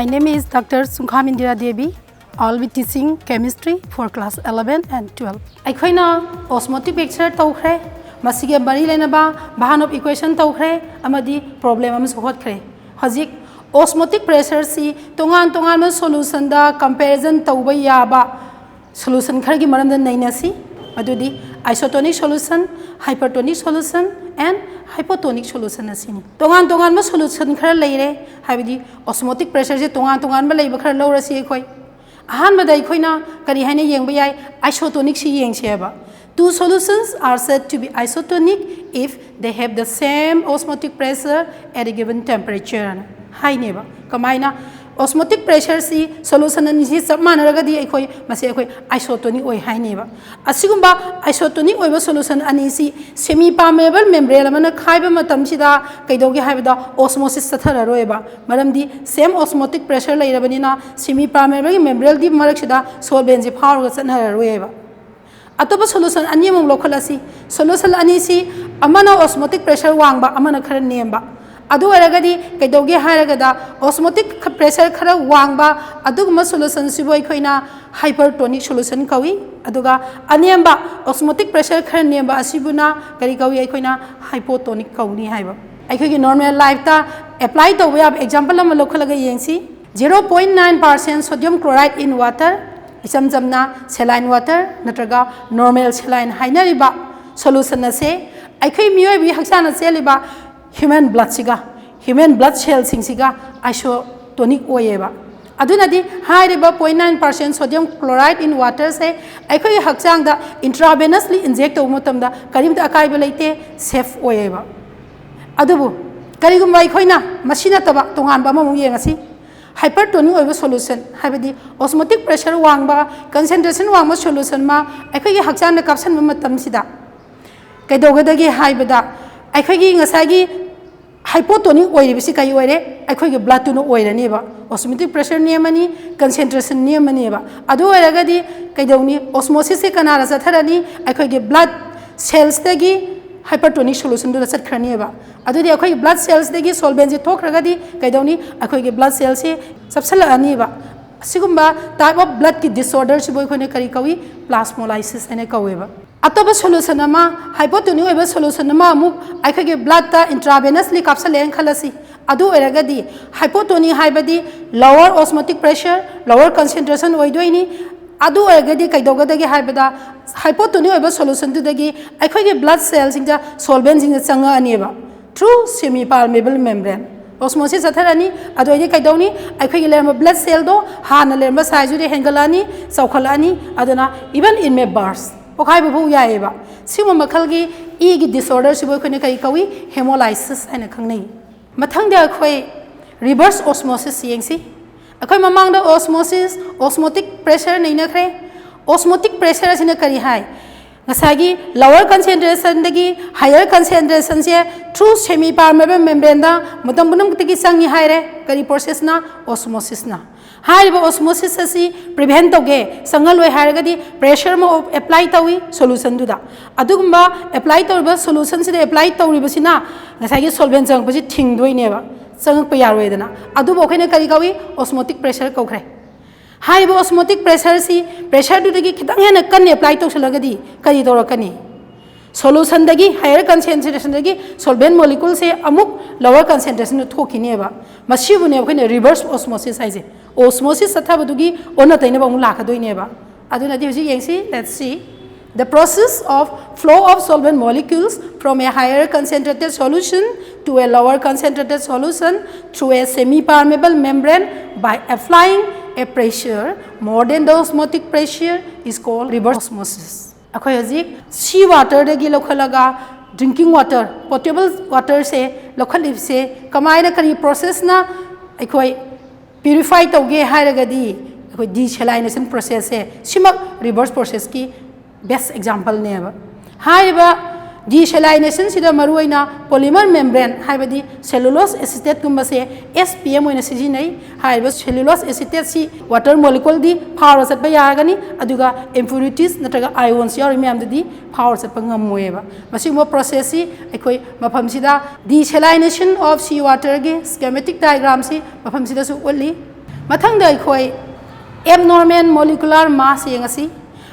My name is Dr. Sungkham Indira Devi. I'll be teaching chemistry for class 11 and 12. Aikoina osmotic mixture tawkhre, masige bari lenaba bahan of equation tawkhre, amadi problem am sohot khre. Hazik osmotic pressure si tongan ma solution da comparison tawba yaba solution khargi maram da naina si adudi isotonic solution, hypertonic solution and hypotonic solution asini. Tongan ma solution khara leire habidi osmotic pressure je tongan ma leiba khara lawra si khoi. Ahan badai khoina kari haine yengba yai isotonic si yeng cheba. Two solutions are said to be isotonic if they have the same osmotic pressure at a given temperature. Hai neba kamaina osmotic pressure si solution ani si samana ragadi ekhoi mase ekhoi isotonic oi hai neba. Asigumba isotonic oiba solution ani si semi permeable membrane amana khaiba matam sida kaidogi haibada osmosis sathara roeba maramdi same osmotic pressure lairabanina semi permeable membrane di marak sida solvent je phawra chanhara roeba. Atoba solution ani mong lokhalasi solution ani si amana osmotic pressure wangba amana khara nemba. Adu aragadi kaidogi haragada osmotic pressure khara wangba aduguma solution siboi khoina hypertonic solution kawi aduga anemba osmotic pressure khara nemba asibuna kari kawi khoina hypotonic kawni haiba aikhogi normal life ta apply to we have example am lokhalaga yengsi 0.9% sodium chloride in water isam jamna saline water natraga normal saline hainariba solution ase aikhoi mioi bi haksana seliba human blood cell siga isotonic oyeba adunadi high 0.9% sodium chloride in water say aikoi hakchang da intravenously inject to motam da karim da akai beleite safe oyeba adubu karigum bai khoina masina taba tongan ba mamu yengasi hypertonic oiba solution habidi osmotic pressure wangba concentration wangba solution ma aikoi hakchang da caption matam sida kaidogadagi haibada aikoi ngasagi hypotonic oiribisi kai oire aikhoigi blood tuno oiraneba osmotic pressure niamani concentration niamaneba adu oiragadi kaidawni osmosis se kanara satharani aikhoigi blood cells dagi hypertonic solution du satkhraneba adudi aikhoigi blood cells dagi solvent je thokragadi kaidawni aikhoigi blood cells se subsala aniba sigumba type of blood ki disorder siboi khone kari kawi plasmolysis ene kaweba atoba solution ama hypotonic oiba solution ama amu aikhogi blood ta intravenously kapsalen khalasi adu eragadi hypotonic haibadi lower osmotic pressure lower concentration oidoini adu eragadi kaidogadagi haibada hypotonic oiba solution tu dagi aikhogi blood cells inga solvent inga changa aniba through semi permeable membrane osmosis atharani adoidi kaidoni aikhogi lerma blood cell do hana lerma size ri hengalani chawkhalani aduna even in may burst okay babu yaeba simo makhalgi e gi disorder sibo khone kai kawi hemolysis ana khangnei mathang da khoi reverse osmosis yengsi akhoi mamang da osmotic pressure nei na khre osmotic pressure asina kari hai ngasagi lower concentration dagi higher concentration se through semi permeable membrane da mutam bunam tigi sangi haire kari process na osmosis na haiba osmosis asi prevent toge sangaloi haragadi pressure mo apply tawi solution du da adugumba apply tawba solution se apply tawribasina ngasagi solvent jang pasi thingdoi neba sang pa yaroi dana adu bo khine kari kawi osmotic pressure kaukhre haiba osmotic pressure si pressure du dagi khitang hena kan apply tawsalagadi kari dorakani solution dagi higher concentration dagi solvent molecule se amuk lower concentration thokhineba masibu ne khine reverse osmosis haise osmosis athabadugi ona taineba mu lakhadoineba aduna di hoji yengsi let's see the process of flow of solvent molecules from a higher concentrated solution to a lower concentrated solution through a semi permeable membrane by applying a pressure more than the osmotic pressure is called reverse osmosis akhoi hoji sea water dagi lokhalaga drinking water potable water se lokhalib se kamaina kari process na akhoi purify toge hairagadi akhoi desalination process se simak reverse process ki best example neba haiba desalination sida maruina polymer membrane haibadi cellulose acetate kumba se SPM oina sijinai haiba cellulose acetate si water molecule di power sat ba yagani aduga impurities natraga ions yari myam di power sat pa ngamoeba masimo process si akhoi mafam sida desalination of sea water ge schematic diagram si mafam sida su only ꯃꯊꯪꯗ ꯑꯩꯈꯣꯏ abnormal molecular mass ꯌꯦꯡꯉꯁꯤ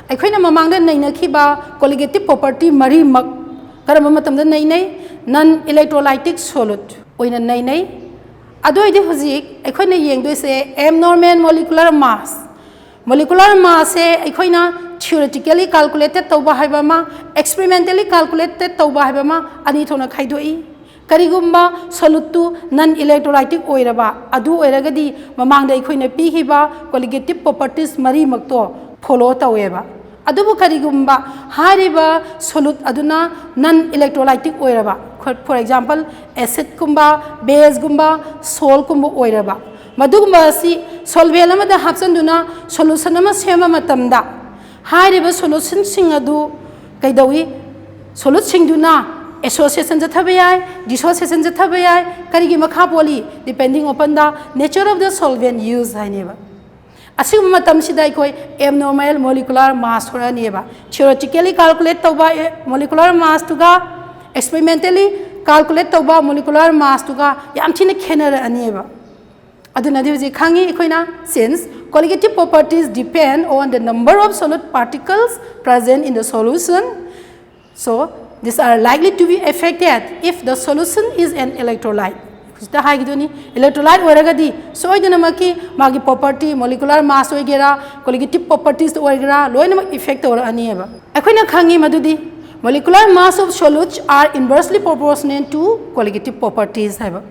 ꯑꯩꯈꯣꯏꯅ ꯃꯃꯥꯡꯗ ꯅꯩꯅꯈꯤꯕ colligative property ꯃꯔꯤꯃꯛ ꯀꯔꯝꯕ ꯃꯇꯝꯗ ꯅꯩꯅꯩ non electrolytic solute ꯑꯣꯏꯅ ꯅꯩꯅꯩ ꯑꯗꯨꯏꯗꯤ ꯍꯧꯖꯤꯛ ꯑꯩꯈꯣꯏꯅ ꯌꯦꯡꯗꯣꯏꯁꯦ abnormal molecular mass ꯁꯦ ꯑꯩꯈꯣꯏꯅ theoretically calculated ꯇꯧꯕ ꯍꯥꯏꯕ ꯑꯃ experimentally calculated ꯇꯧꯕ ꯍꯥꯏꯕ ꯑꯃ ꯑꯅꯤ ꯊꯣꯛꯅ ꯈꯥꯏꯗꯣꯛꯏ ꯀꯔꯤꯒꯨꯝꯕ solute non electrolytic ꯑꯣꯏꯔꯕ ꯑꯗꯨ ꯑꯣꯏꯔꯒꯗꯤ ꯃꯃꯥꯡꯗ ꯑꯩꯈꯣꯏꯅ ꯄꯤꯈꯤꯕ colligative properties ꯃꯔꯤꯃꯛꯇꯣ follow ꯇꯧꯋꯦꯕ ꯑꯗꯨꯕꯨ ꯀꯔꯤꯒꯨꯝꯕ ꯍꯥꯏꯔꯤꯕ solute ꯑꯗꯨꯅ non electrolytic ꯑꯣꯏꯔꯕ for example acid ꯒꯨꯝꯕ base ꯒꯨꯝꯕ salt ꯒꯨꯝꯕ ꯑꯣꯏꯔꯕ ꯃꯗꯨꯒꯨꯝꯕ ꯑꯁꯤ solvent ꯑꯃꯗ ꯍꯥꯞꯆꯟꯗꯨꯅ solution ꯑꯃ ꯁꯦꯝꯕ ꯃꯇꯝꯗ ꯍꯥꯏꯔꯤꯕ solution ꯁꯤꯡ ꯑꯗꯨ ꯀꯩꯗꯧꯏ solute ꯁꯤꯡꯗꯨꯅ association ꯆꯠꯊꯕ ꯌꯥꯏ dissociation ꯆꯠꯊꯕ ꯌꯥꯏ ꯀꯔꯤꯒꯤ ꯃꯈꯥ ꯄꯣꯜꯂꯤ depending upon the nature of the solvent used ꯍꯥꯏꯅꯦꯕ ꯑꯁꯤꯒꯨꯝꯕ ꯃꯇꯝꯁꯤꯗ ꯑꯩꯈꯣꯏ abnormal molecular mass ꯊꯣꯔꯛꯑꯅꯦꯕ theoretically calculate ꯇꯧꯕ molecular mass ꯇꯨꯒ experimentally calculate ꯇꯧꯕ molecular mass ꯇꯨꯒ ꯌꯥꯝ ꯊꯤꯅ ꯈꯦꯠꯅꯔꯛꯑꯅꯦꯕ ꯑꯗꯨꯅꯗꯤ ꯍꯧꯖꯤꯛ ꯈꯪꯉꯤ ꯑꯩꯈꯣꯏꯅ since colligative properties depend on the number of solute particles present in the solution so these are likely to be affected if the solution is an electrolyte ꯁꯤꯗ ꯍꯥꯏꯒꯤꯗꯨꯅꯤ electrolyte ꯑꯣꯏꯔꯒꯗꯤ ꯁꯣꯏꯗꯅꯃꯛꯀꯤ ꯃꯥꯒꯤ property molecular mass ꯑꯣꯏꯒꯦꯔꯥ colligative properties ꯑꯣꯏꯒꯦꯔꯥ ꯂꯣꯏꯅꯃꯛ effect ꯇꯧꯔꯛꯑꯅꯤꯕ ꯑꯩꯈꯣꯏꯅ ꯈꯪꯉꯤ ꯃꯗꯨꯗꯤ molecular mass of solutes are inversely proportional to colligative properties ꯍꯥꯏꯕ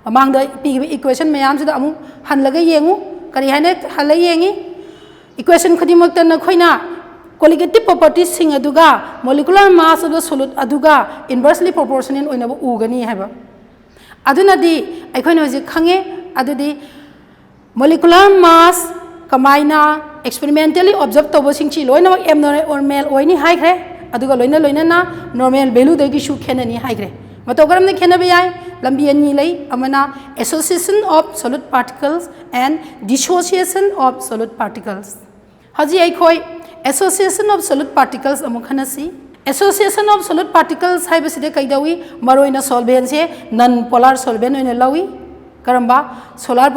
ꯃꯃꯥꯡꯗ ꯄꯤꯈꯤꯕ equation ꯃꯌꯥꯝꯁꯤꯗ ꯑꯃꯨꯛ ꯍꯜꯂꯒ ꯌꯦꯡꯉꯨ ꯀꯔꯤ ꯍꯥꯏꯅ ꯍꯜꯂ ꯌꯦꯡꯉꯤ equation ꯈꯨꯗꯤꯡꯃꯛꯇ ꯅꯈꯣꯏꯅ colligative properties ꯁꯤꯡ ꯑꯗꯨꯒ molecular mass of the solute ꯑꯗꯨꯒ inversely proportional ꯑꯣꯏꯅꯕ ꯎꯒꯅꯤ ꯍꯥꯏꯕ ꯑꯗꯨꯅꯗꯤ ꯑꯩꯈꯣꯏꯅ ꯍꯧꯖꯤꯛ ꯈꯪꯉꯦ ꯑꯗꯨꯗꯤ molecular mass ꯀꯃꯥꯏꯅ experimentally observe ꯇꯧꯕꯁꯤꯡꯁꯤ ꯂꯣꯏꯅꯃꯛ abnormal ꯑꯣꯏꯅꯤ ꯍꯥꯏꯈ꯭ꯔꯦ ꯑꯗꯨꯒ ꯂꯣꯏꯅꯅ normal value ꯗꯒꯤꯁꯨ ꯈꯦꯠꯅꯅꯤ ꯍꯥꯏꯈ꯭ꯔꯦ ꯃꯇꯧ ꯀꯔꯝꯅ ꯈꯦꯠꯅꯕ ꯌꯥꯏ ꯂꯝꯕꯤ ꯑꯅꯤ ꯂꯩ ꯑꯃꯅ association of solute particles and dissociation of solute particles ꯍꯧꯖꯤꯛ ꯑꯩꯈꯣꯏ association of solute particles ꯑꯃꯨꯛ ꯈꯟꯅꯁꯤ association of solute particles haibaside kaidawi maroina solvent se non polar solvent oina lawi karamba solar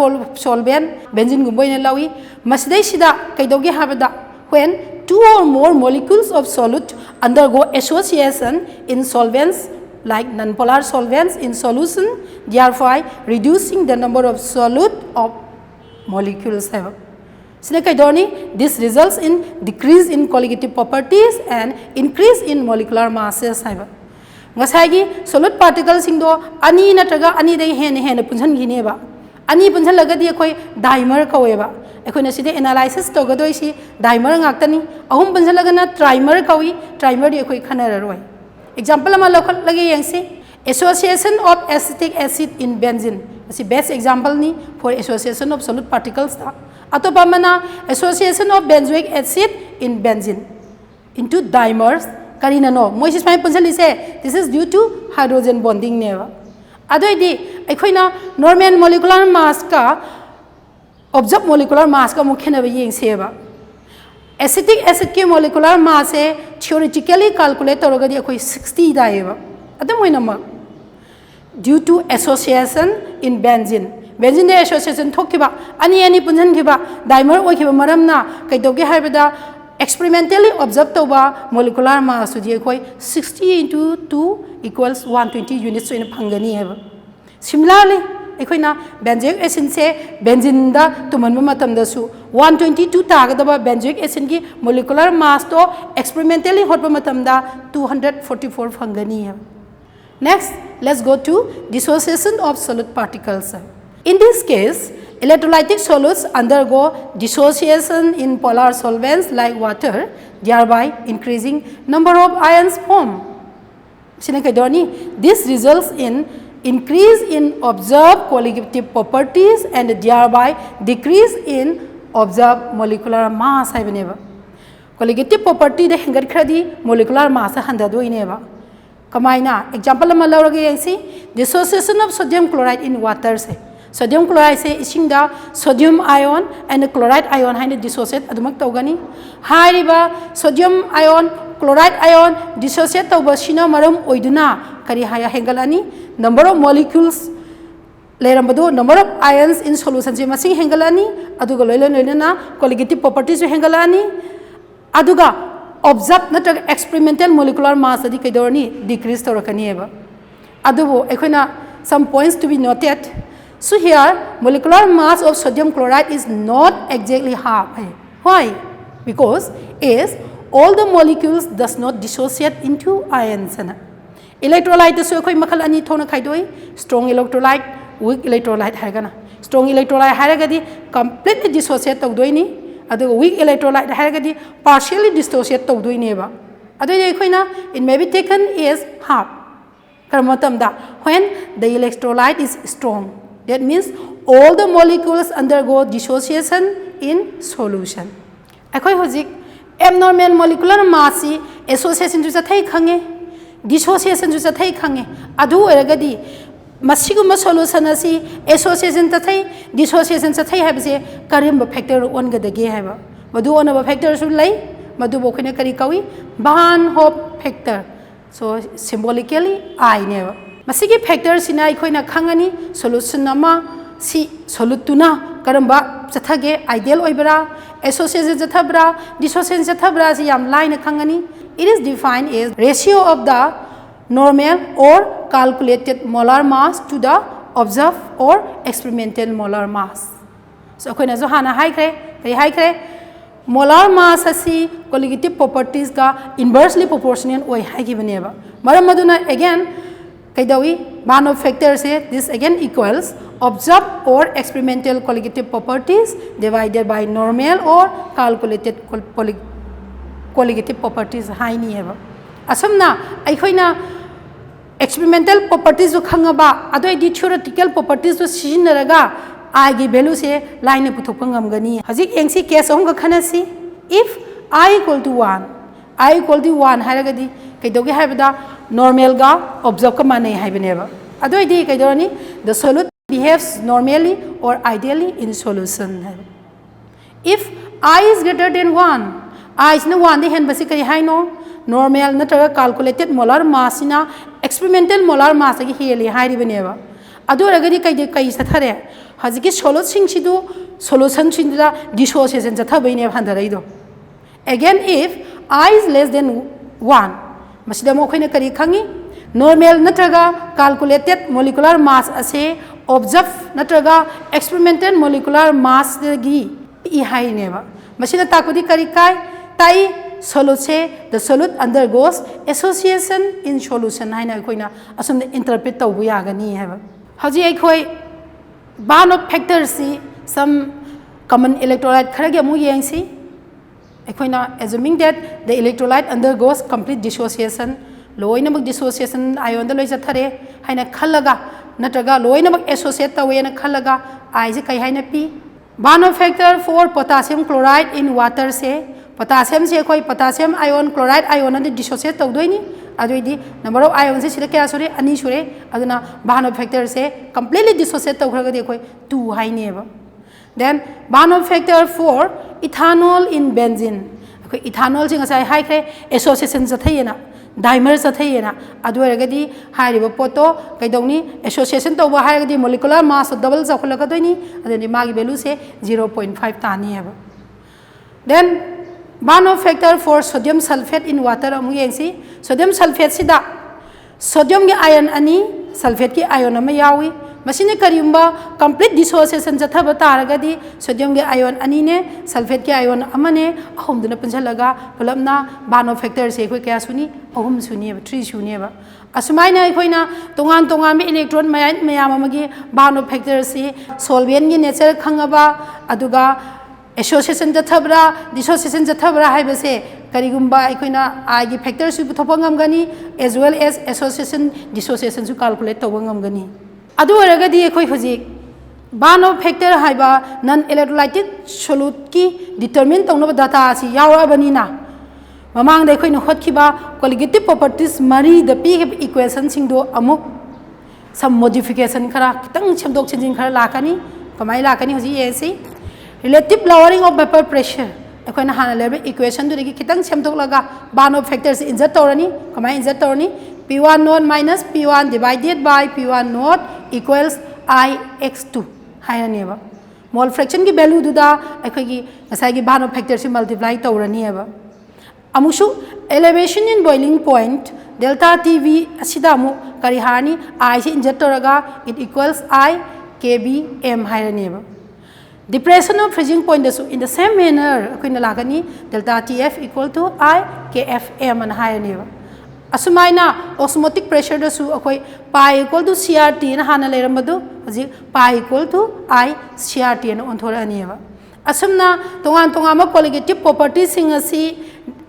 solvent benzene gumbo oina lawi masidai sida kaidogi habada when two or more molecules of solute undergo association in solvents like non-polar solvents in solution therefore reducing the number of solute of molecules this results in decrease in colligative properties and increase in molecular masses ngasagi solute particles singdo ani natraga ani dai hen punjan gineba ani punjan lagadi ekoi dimer kaweba ekoi na side analysis togadoi si dimer ngaktani ahum punjan lagana trimer kawi trimer di ekoi khanara roi example ama lokhat lagi yangsi association of acetic acid in benzene asi best example ni for association of solute particles ta atopamana association of benzoic acid in benzene into dimers karina no moisis mai punjali se this is due to hydrogen bonding neva adoidi ekhoina normal molecular mass ka observed molecular mass ka mukhena ba yeng seba acetic acid ke molecular mass e theoretically calculate torogadi ekhoi 60 daeva adam hoina ma due to association in benzene benzene association thokiba ani punjan kiba dimer oikiba maramna kaidoge haibada experimentally observe toba molecular mass udi koi 60 into 2 equals 120 units in phangani heba similarly ekoina benzoic acid se benzene da tumanba matam da su 122 tagadaba benzoic acid ki molecular mass to experimentally hotba matam da 244 phangani heba next let's go to dissociation of solute particles. In this case, electrolytic solutes undergo dissociation in polar solvents like water, thereby increasing number of ions formed. This results in increase in observed colligative properties and thereby decrease in observed molecular mass. Colligative property de hengar kradi molecular mass handadoi Kamaina example ama laurage yangsi dissociation of sodium chloride in water se sodium chloride se isingda sodium ion and chloride ion haina dissociate adumak tawgani hariba sodium ion chloride ion dissociate tawba sina maram oiduna kari haya hengalani number of molecules लेरंबदो number of ions in solution से मसिंग हेंगलानी अदुगा लोइना colligative properties जो हेंगलानी अदुगा observe नत्रग एक्सपेरिमेंटल मोलिकुलर मास अदि कैदोरनी डिक्रीज तौरकनी है अदुबो एखोना some points to be noted. So here molecular mass of sodium chloride is not exactly half. Why? Because is all the molecules does not dissociate into ions. Electrolyte so koi makhal ani thona khaidoi strong electrolyte weak electrolyte hargana strong electrolyte haragadi completely dissociate tawdoini adu weak electrolyte haragadi partially dissociate tawdoini ba adu ekhoina it may be taken as half. When the electrolyte is strong, that means all the molecules undergo dissociation in solution. Akoi hozik abnormal molecular mass association ju chathai khange dissociation ju chathai khange adu eragadi masiguma solution asi association chathai dissociation chathai habse karimba factor on gadage haba madu onaba factor su lai madu bokhine kari kawi van hope factor. So symbolically I never. Masigi factor sina ikoina khangani solution nama si solutuna karamba chathage ideal oibra association chathabra dissociation chathabra si yam line khangani. It is defined as ratio of the normal or calculated molar mass to the observed or experimental molar mass. So koina jo hana high kre molar mass asi colligative properties ka inversely proportional oi haigibaneba maram maduna again kaidawi van of factor se this again equals observed or experimental colligative properties divided by normal or calculated colligative properties haini heba asumna aikhoina experimental properties jo khangaba adoi di theoretical properties jo sijinaraga I की value से line पुथोपंगम गनी हजिक एंसी case होंग खनसी if I equal to 1 हारगदी कैदोगे हाइबदा normal गा observe का माने हाइबनेबा अदोइदी कैदोरनी the solute behaves normally or ideally in solution if I is greater than 1 I is no 1 they hen बसी करी हाइनो normal नतरा calculated molar mass ना experimental molar mass की हेली हाइबनेबा अदो रगदी कैदे कै सथरे हजिकी solution सिदु solution सिदुदा dissociation जथबैने भांदरैदो again if I is less than 1 मसिदा मोखैना करी खंगी normal नत्रगा calculated molecular mass असे observe नत्रगा experimental molecular mass गी इ हाइनेबा मसिदा ताकुदी करी काय ताई solute the solute undergoes association in solution हाइना Koyna असुमने interpret तौबु यागनी हैबा हजी अखोई van of factors si some common electrolyte Kharge मु येंसी अखोइना assuming that the electrolyte undergoes complete dissociation लोइनमक dissociation ion the लोइ जथरे हाइना खलगा नत्रगा लोइनमक associate तवेना खलगा I जे कै हाइना P van of factor for potassium chloride in water से potassium से कोई potassium ion chloride ion अद dissociate तवदोइनी अदोइदी number of ions से सिदा क्या सुरे अनि सुरे अदुना van of factor से completely dissociate तवखरगदि कोई 2 हाइनेबा then van of factor for ethanol in benzene कोई ethanol से ngasa hai khre association जाथैना dimer जाथैना अदोरगदि हाइरिबो पोतो कैदौनी association तवबा हाइरगदि molecular mass double जाखलगदोइनी अदनि मागी value से 0.5 तानी हेबा then van of factor for sodium sulfate in water amu yensi sodium sulfate sida sodium ge ion ani sulfate ki ion ama yawi masine karimba complete dissociation jathaba taragadi sodium ge ion ani ne sulfate ki ion amane ahum duna panjalaga pulamna van of factor se koi kya suni ahum suni 3 suni ba asumai koina tongan me electron mayam amagi van of factor se solvent gi nature khangaba aduga association जथबरा dissociation जथबरा हाइबसे करिगुम्बा अखोइना I की factor सु पुथोपंगमगनी as well as association dissociation सु calculate तवंगमगनी अदु अरगदी अखोइ हुजिक van of factor हाइबा non electrolytic solute की determine तौनब data asi यावबनीना ममांग दे अखोइना होतखिबा colligative properties मरी the P equation सिंगदो अमुक some modification खरा कितंग छमदोक छिंजिन खरा लाकनी कमाई लाकनी हुजि एसी relative lowering of vapor pressure अखोइना हाना लेबे equation दुदि कितंग सेमथोक लगा van of factors insert तौरनी कमाई insert तौरनी p1 naught minus p1 divided by p1 naught equals IX2 हायनेबा मोल फ्रैक्शन की वैल्यू दुदा अखोगी नसाई की भानो फैक्टर से मल्टीप्लाई तौरनीबा अमुसु elevation in boiling point delta TB असिदा अमु करी हानी I से इंजेक्ट तौरगा इट इक्वल्स I kbm हायनेबा depression of freezing point in the same manner अखोइना लागनी delta TF equal to I kfm अन हायनेबा असुमाइना osmotic pressure दसु अखोइ pi equal to CRT न हाना लेरमदु हजि pi equal to I CRT न ओंथोरानीबा असुमना तोंगान तोंगामा qualitative properties सिंग असि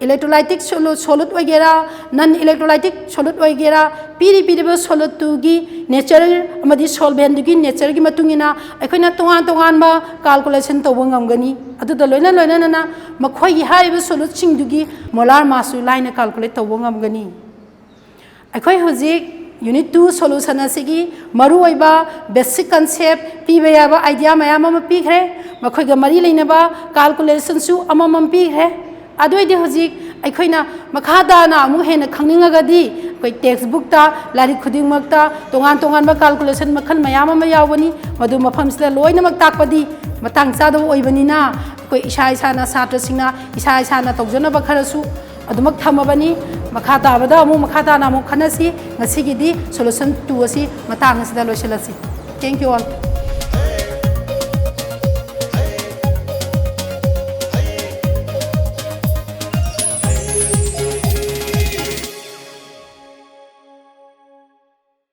electrolytic solute वगैरह non electrolytic solute वगैरह पीरिबा solute तुगी natural अमदि solvent तुगी nature की मतुंगिना अखोइना तोंगान तोंगानबा calculation तौबा ngamgani अदुदा लोइना लोइना ना मखोइ हारिबा solute सिंग तुगी molar mass line calculate तौबा ngamgani अखोइ हुजिक Unit 2 solution asigi maru oiba basic concept piba yaba idea mayam ama pikre makhoiga mari leinaba calculation su amamam pikre adoide hojik aikhoina makhada na amu hena khangningagadi koi textbook ta lari khuding makta tongan tongan ba calculation makhan mayam ama yawani madu mafam sila loina mak takpadi matang chado oibani na koi isa isa na satra singna isa isa na tokjona ba kharasu अदुमक थमबनी मखा ताबदा अमु मखा ताना अमु खनसी ngasi gidi solution 2 asi matang asida loiselasi thank you all